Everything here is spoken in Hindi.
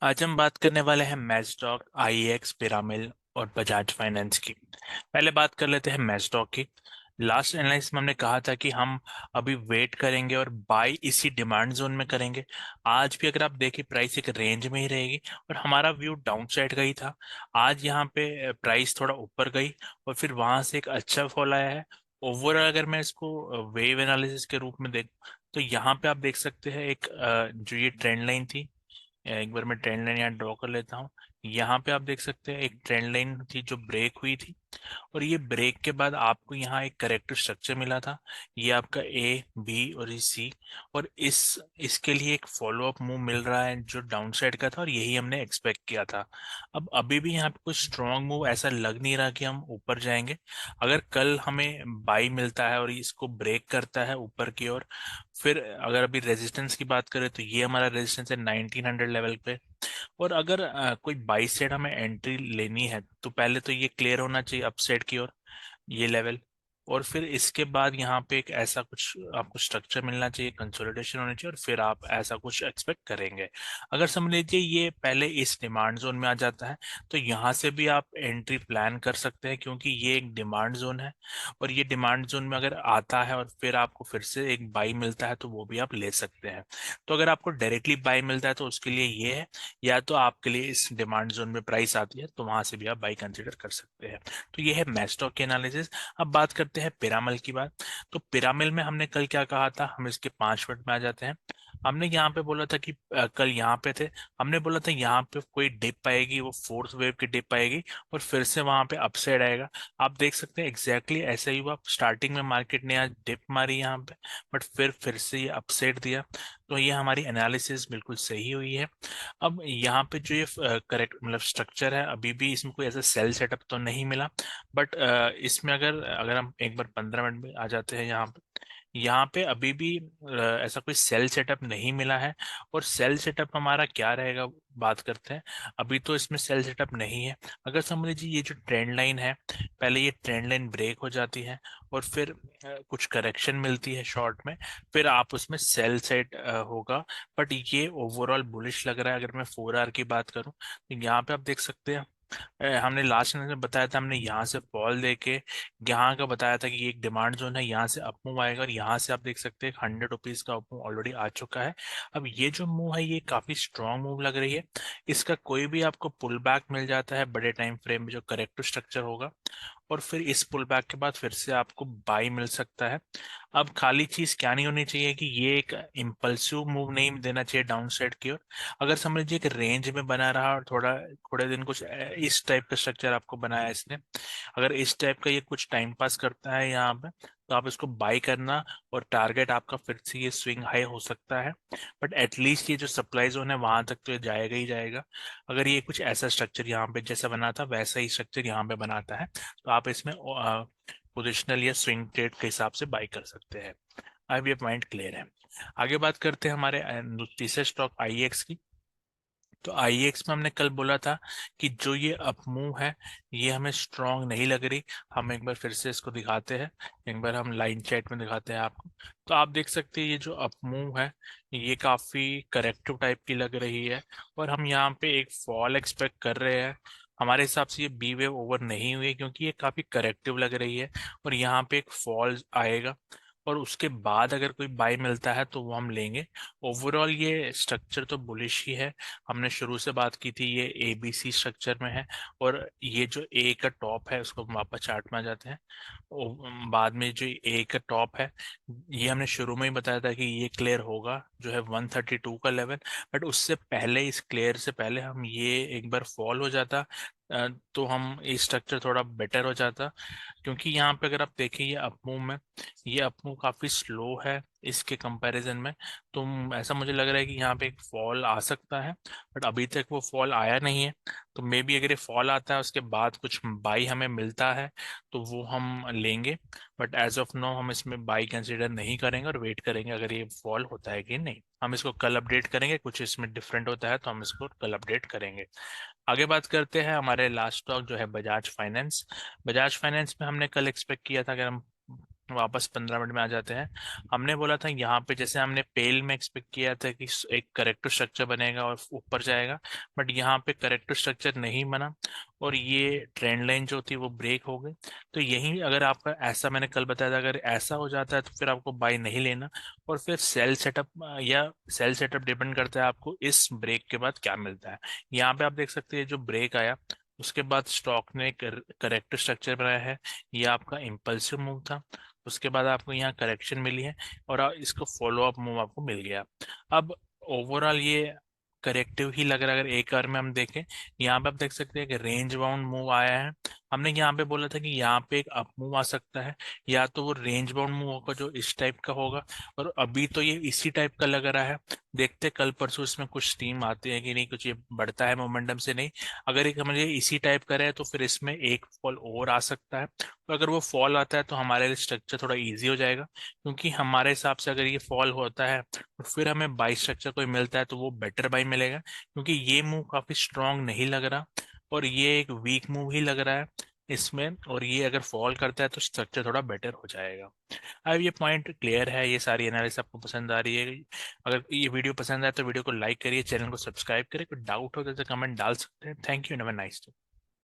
आज हम बात करने वाले हैं मैजडॉक, आईएक्स, पिरामिल और बजाज फाइनेंस की। पहले बात कर लेते हैं मैजडॉक की। लास्ट एनालिसिस में हमने कहा था कि हम अभी वेट करेंगे और बाई इसी डिमांड जोन में करेंगे। आज भी अगर आप देखिए प्राइस एक रेंज में ही रहेगी और हमारा व्यू डाउन साइड का ही था। आज यहाँ पे प्राइस थोड़ा ऊपर गई और फिर वहां से एक अच्छा फॉल आया है। ओवरऑल अगर मैं इसको वेव एनालिसिस के रूप में देखूं तो यहाँ पे आप देख सकते हैं एक जो ये ट्रेंड लाइन थी। एक बार मैं ट्रेंड लाइन यहाँ ड्रॉ कर लेता हूँ। यहाँ पे आप देख सकते हैं एक ट्रेंड लाइन थी जो ब्रेक हुई थी और ये ब्रेक के बाद आपको यहाँ एक करेक्टिव स्ट्रक्चर मिला था। ये आपका ए, बी और ये सी। और इसके लिए एक फॉलो अप मूव मिल रहा है जो डाउन साइड का था और यही हमने एक्सपेक्ट किया था। अब अभी भी यहाँ पे कुछ स्ट्रॉन्ग मूव ऐसा लग नहीं रहा कि हम ऊपर जाएंगे। अगर कल हमें बाई मिलता है और इसको ब्रेक करता है ऊपर की ओर, फिर अगर अभी रेजिस्टेंस की बात करें तो ये हमारा रेजिस्टेंस है 1900 लेवल पे। और अगर कोई बाई साइड हमें एंट्री लेनी है तो पहले तो ये क्लियर होना चाहिए अपसाइड की ओर, ये लेवल। और फिर इसके बाद यहाँ पे एक ऐसा कुछ आपको स्ट्रक्चर मिलना चाहिए, कंसोलिडेशन होनी चाहिए और फिर आप ऐसा कुछ एक्सपेक्ट करेंगे। अगर समझ लीजिए ये पहले इस डिमांड जोन में आ जाता है तो यहाँ से भी आप एंट्री प्लान कर सकते हैं क्योंकि ये एक डिमांड जोन है। और ये डिमांड जोन में अगर आता है और फिर आपको फिर से एक बाई मिलता है तो वो भी आप ले सकते हैं। तो अगर आपको डायरेक्टली बाई मिलता है तो उसके लिए ये है, या तो आपके लिए इस डिमांड जोन में प्राइस आती है तो वहां से भी आप बाई कंसिडर कर सकते हैं। तो ये है मैस्टॉक के एनालिसिस। अब बात करते हैं पिरामिल की बात। तो पिरामिल में हमने कल क्या कहा था, हम इसके 5 मिनट में आ जाते हैं। हमने यहाँ पे बोला था कि कल यहाँ पे थे, हमने बोला था यहाँ पे कोई डिप आएगी, वो फोर्थ वेव की डिप आएगी और फिर से वहां पे अपसाइड आएगा। आप देख सकते हैं एग्जैक्टली ऐसा ही हुआ। स्टार्टिंग में मार्केट ने आज डिप मारी यहाँ पे, बट फिर से ये अपसाइड दिया। तो ये हमारी एनालिसिस बिल्कुल सही हुई है। अब यहाँ पे जो ये करेक्ट मतलब स्ट्रक्चर है, अभी भी इसमें कोई ऐसा सेल सेटअप तो नहीं मिला। बट इसमें अगर अगर हम एक बार 15 मिनट में आ जाते हैं यहाँ पे अभी भी ऐसा कोई सेल सेटअप नहीं मिला है। और सेल सेटअप हमारा क्या रहेगा, बात करते हैं। अभी तो इसमें सेल सेटअप नहीं है। अगर समझ लीजिए ये जो ट्रेंड लाइन है, पहले ये ट्रेंड लाइन ब्रेक हो जाती है और फिर कुछ करेक्शन मिलती है शॉर्ट में, फिर आप उसमें सेल सेट होगा। बट ये ओवरऑल बुलिश लग रहा है। अगर मैं 4 आवर की बात करूं तो यहाँ पे आप देख सकते हैं हमने लास्ट में बताया था, हमने यहाँ से फॉल देके यहाँ का बताया था कि ये एक डिमांड जोन है, यहाँ से अप मूव आएगा और यहाँ से आप देख सकते हैं 100 रुपीज का अप मूव ऑलरेडी आ चुका है। अब ये जो मूव है ये काफी स्ट्रांग मूव लग रही है। इसका कोई भी आपको पुल बैक मिल जाता है बड़े टाइम फ्रेम में जो करेक्टिव स्ट्रक्चर होगा, और फिर इस पुल बैक के बाद फिर से आपको बाई मिल सकता है। अब खाली चीज क्या नहीं होनी चाहिए कि ये एक इम्पल्सिव मूव नहीं देना चाहिए डाउन साइड की ओर। अगर समझ लीजिए एक रेंज में बना रहा और थोड़ा थोड़े दिन कुछ इस टाइप का स्ट्रक्चर आपको बनाया है इसने, अगर इस टाइप का ये कुछ टाइम पास करता है यहाँ पे तो आप इसको बाई करना और टारगेट आपका फिर से ये स्विंग हाई हो सकता है। बट एटलीस्ट ये जो सप्लाई जोन है वहां तक तो ये जाएगा ही जाएगा। अगर ये कुछ ऐसा स्ट्रक्चर यहाँ पे जैसा बना था वैसा ही स्ट्रक्चर यहाँ पे बनाता है तो आप इसमें पोजिशनल या स्विंग ट्रेड के हिसाब से बाई कर सकते हैं। अब ये पॉइंट क्लियर है। आगे बात करते हैं हमारे तीसरे स्टॉक आईएक्स की। तो आईएक्स में हमने कल बोला था कि जो ये अपमूव है ये हमें स्ट्रांग नहीं लग रही। हम एक बार फिर से इसको दिखाते हैं, एक बार हम लाइन चैट में दिखाते हैं आपको। तो आप देख सकते हैं ये जो अपमूव है ये काफी करेक्टिव टाइप की लग रही है और हम यहाँ पे एक फॉल एक्सपेक्ट कर रहे हैं। हमारे हिसाब से ये बी वेव ओवर नहीं हुई है क्योंकि ये काफी करेक्टिव लग रही है और यहाँ पे एक फॉल आएगा और उसके बाद अगर कोई बाय मिलता है तो वो हम लेंगे। ओवरऑल ये स्ट्रक्चर तो बुलिश ही है। हमने शुरू से बात की थी ये ए बी सी स्ट्रक्चर में है और ये जो ए का टॉप है उसको हम वापस चार्ट में आ जाते हैं। बाद में जो ए का टॉप है ये हमने शुरू में ही बताया था कि ये क्लियर होगा जो है 132 का लेवल। बट उससे पहले, इस क्लियर से पहले हम ये एक बार फॉल हो जाता तो हम ये स्ट्रक्चर थोड़ा बेटर हो जाता। क्योंकि यहाँ पे अगर आप देखें ये अपमूव में, ये अपमूव काफी स्लो है इसके कंपैरिजन में। तो ऐसा मुझे लग रहा है कि यहाँ पे एक फॉल आ सकता है बट अभी तक वो फॉल आया नहीं है। तो मे बी अगर ये फॉल आता है उसके बाद कुछ बाई हमें मिलता है तो वो हम लेंगे। बट एज ऑफ नाउ हम इसमें बाई कंसीडर नहीं करेंगे और वेट करेंगे अगर ये फॉल होता है कि नहीं। हम इसको कल अपडेट करेंगे, कुछ इसमें डिफरेंट होता है तो हम इसको कल अपडेट करेंगे। आगे बात करते हैं हमारे लास्ट स्टॉक जो है बजाज फाइनेंस। बजाज फाइनेंस में हमने कल एक्सपेक्ट किया था, अगर हम वापस 15 मिनट में आ जाते हैं। हमने बोला था यहाँ पे, जैसे हमने पेल में एक्सपेक्ट किया था कि एक करेक्टर स्ट्रक्चर बनेगा और ऊपर जाएगा, बट यहाँ पे करेक्टर स्ट्रक्चर नहीं बना और ये ट्रेंड लाइन जो थी वो ब्रेक हो गई। तो यही अगर आपका ऐसा, मैंने कल बताया था, अगर ऐसा हो जाता है तो फिर आपको बाय नहीं लेना। और फिर सेल सेटअप, या सेल सेटअप डिपेंड करता है आपको इस ब्रेक के बाद क्या मिलता है। यहाँ पे आप देख सकते हैं जो ब्रेक आया उसके बाद स्टॉक ने करेक्टर स्ट्रक्चर बनाया है। ये आपका इम्पल्सिव मूव था। उसके बाद आपको यहाँ करेक्शन मिली है और इसको फॉलो अप मूव आपको मिल गया। अब ओवरऑल ये करेक्टिव ही लग रहा है। अगर एक बार में हम देखें, यहाँ पे आप देख सकते हैं कि रेंज बाउंड मूव आया है। हमने यहाँ पे बोला था कि यहाँ पे एक अप मूव आ सकता है, या तो वो रेंज बाउंड मूव होगा जो इस टाइप का होगा। और अभी तो ये इसी टाइप का लग रहा है। देखते हैं कल परसों इसमें कुछ टीम आती है कि नहीं, कुछ ये बढ़ता है मोमेंटम से नहीं। अगर एक मुझे इसी टाइप का रहे तो फिर इसमें एक फॉल और आ सकता है। तो अगर वो फॉल आता है तो हमारे लिए स्ट्रक्चर थोड़ा इजी हो जाएगा, क्योंकि हमारे हिसाब से अगर ये फॉल होता है तो फिर हमें बाई स्ट्रक्चर कोई मिलता है तो वो बेटर बाई मिलेगा, क्योंकि ये मूव काफी स्ट्रांग नहीं लग रहा और ये एक वीक मूव ही लग रहा है इसमें। और ये अगर फॉल करता है तो स्ट्रक्चर थोड़ा बेटर हो जाएगा। अब ये पॉइंट क्लियर है, ये सारी एनालिसिस आपको पसंद आ रही है। अगर ये वीडियो पसंद आए तो वीडियो को लाइक करिए, चैनल को सब्सक्राइब करिए। कोई डाउट हो तो कमेंट डाल सकते हैं। Thank you, have a nice day.